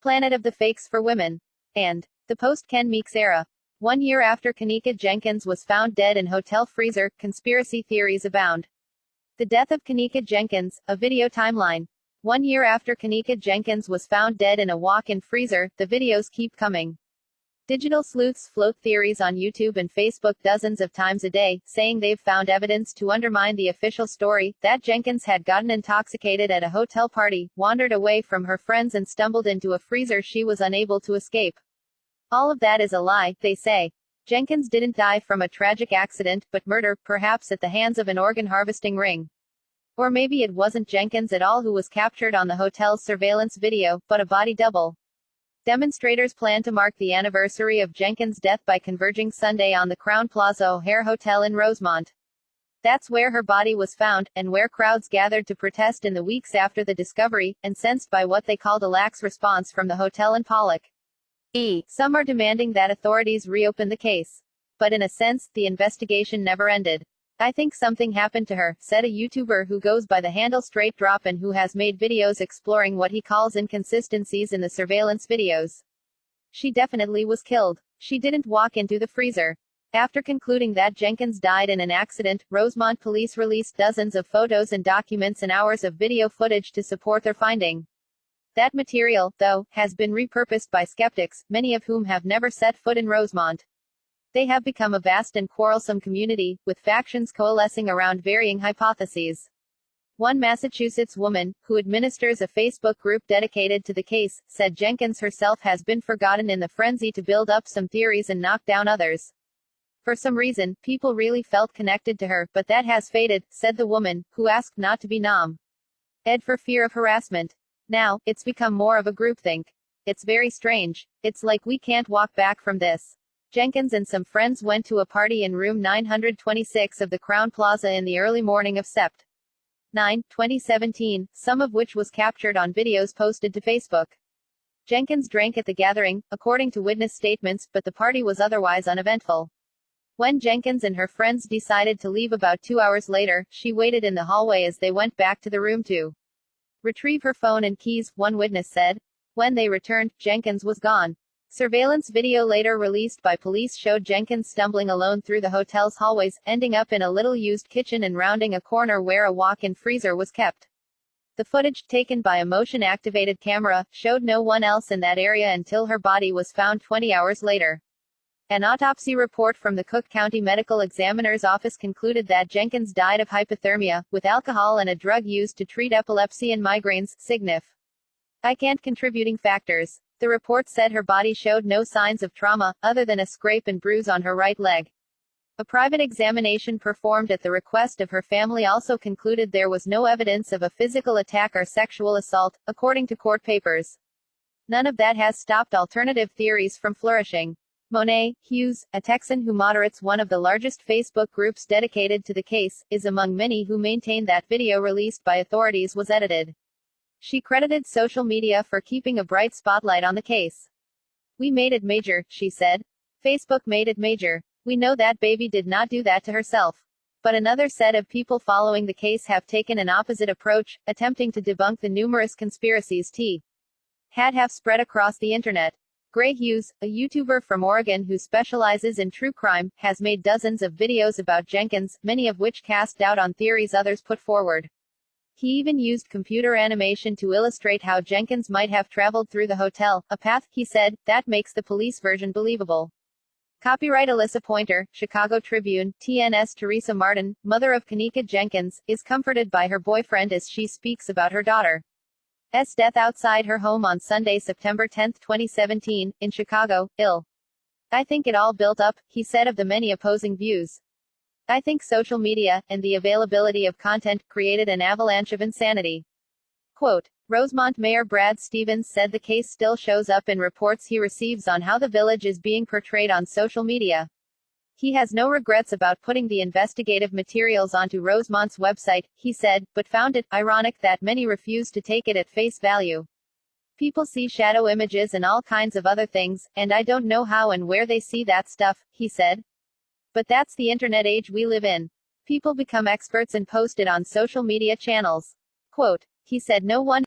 Planet of the Fakes for Women, and the post-Ken Meeks era. 1 year after Kenneka Jenkins was found dead in hotel freezer, conspiracy theories abound. The death of Kenneka Jenkins, a video timeline. 1 year after Kenneka Jenkins was found dead in a walk-in freezer, the videos keep coming. Digital sleuths float theories on YouTube and Facebook dozens of times a day, saying they've found evidence to undermine the official story, that Jenkins had gotten intoxicated at a hotel party, wandered away from her friends and stumbled into a freezer she was unable to escape. All of that is a lie, they say. Jenkins didn't die from a tragic accident, but murder, perhaps at the hands of an organ harvesting ring. Or maybe it wasn't Jenkins at all who was captured on the hotel's surveillance video, but a body double. Demonstrators plan to mark the anniversary of Jenkins' death by converging Sunday on the Crown Plaza O'Hare Hotel in Rosemont. That's where her body was found, and where crowds gathered to protest in the weeks after the discovery, incensed by what they called a lax response from the hotel in Pollock. Some are demanding that authorities reopen the case. But in a sense, the investigation never ended. I think something happened to her, said a YouTuber who goes by the handle Straight Drop and who has made videos exploring what he calls inconsistencies in the surveillance videos. She definitely was killed. She didn't walk into the freezer. After concluding that Jenkins died in an accident, Rosemont police released dozens of photos and documents and hours of video footage to support their finding. That material, though, has been repurposed by skeptics, many of whom have never set foot in Rosemont. They have become a vast and quarrelsome community, with factions coalescing around varying hypotheses. One Massachusetts woman, who administers a Facebook group dedicated to the case, said Jenkins herself has been forgotten in the frenzy to build up some theories and knock down others. For some reason, people really felt connected to her, but that has faded, said the woman, who asked not to be nom.ed for fear of harassment. Now, it's become more of a groupthink. It's very strange. It's like we can't walk back from this. Jenkins and some friends went to a party in room 926 of the Crown Plaza in the early morning of Sept. 9, 2017, some of which was captured on videos posted to Facebook. Jenkins drank at the gathering, according to witness statements, but the party was otherwise uneventful. When Jenkins and her friends decided to leave about 2 hours later, she waited in the hallway as they went back to the room to retrieve her phone and keys, one witness said. When they returned, Jenkins was gone. Surveillance video later released by police showed Jenkins stumbling alone through the hotel's hallways, ending up in a little used kitchen and rounding a corner where a walk-in freezer was kept. The footage, taken by a motion-activated camera, showed no one else in that area until her body was found 20 hours later. An autopsy report from the Cook County Medical Examiner's Office concluded that Jenkins died of hypothermia, with alcohol and a drug used to treat epilepsy and migraines, signif. I can't contributing factors. The report said her body showed no signs of trauma, other than a scrape and bruise on her right leg. A private examination performed at the request of her family also concluded there was no evidence of a physical attack or sexual assault, according to court papers. None of that has stopped alternative theories from flourishing. Monet Hughes, a Texan who moderates one of the largest Facebook groups dedicated to the case, is among many who maintain that video released by authorities was edited. She credited social media for keeping a bright spotlight on the case. We made it major, she said. Facebook made it major. We know that baby did not do that to herself. But another set of people following the case have taken an opposite approach, attempting to debunk the numerous conspiracies have spread across the internet. Gray Hughes, a YouTuber from Oregon who specializes in true crime, has made dozens of videos about Jenkins, many of which cast doubt on theories others put forward. He even used computer animation to illustrate how Jenkins might have traveled through the hotel, a path, he said, that makes the police version believable. Copyright Alyssa Pointer, Chicago Tribune, TNS Teresa Martin, mother of Kenneka Jenkins, is comforted by her boyfriend as she speaks about her daughter's death outside her home on Sunday, September 10, 2017, in Chicago, Ill. I think it all built up, he said of the many opposing views. I think social media, and the availability of content, created an avalanche of insanity. Quote, Rosemont Mayor Brad Stevens said the case still shows up in reports he receives on how the village is being portrayed on social media. He has no regrets about putting the investigative materials onto Rosemont's website, he said, but found it ironic that many refuse to take it at face value. People see shadow images and all kinds of other things, and I don't know how and where they see that stuff, he said. But that's the internet age we live in. People become experts and post it on social media channels. Quote, he said no one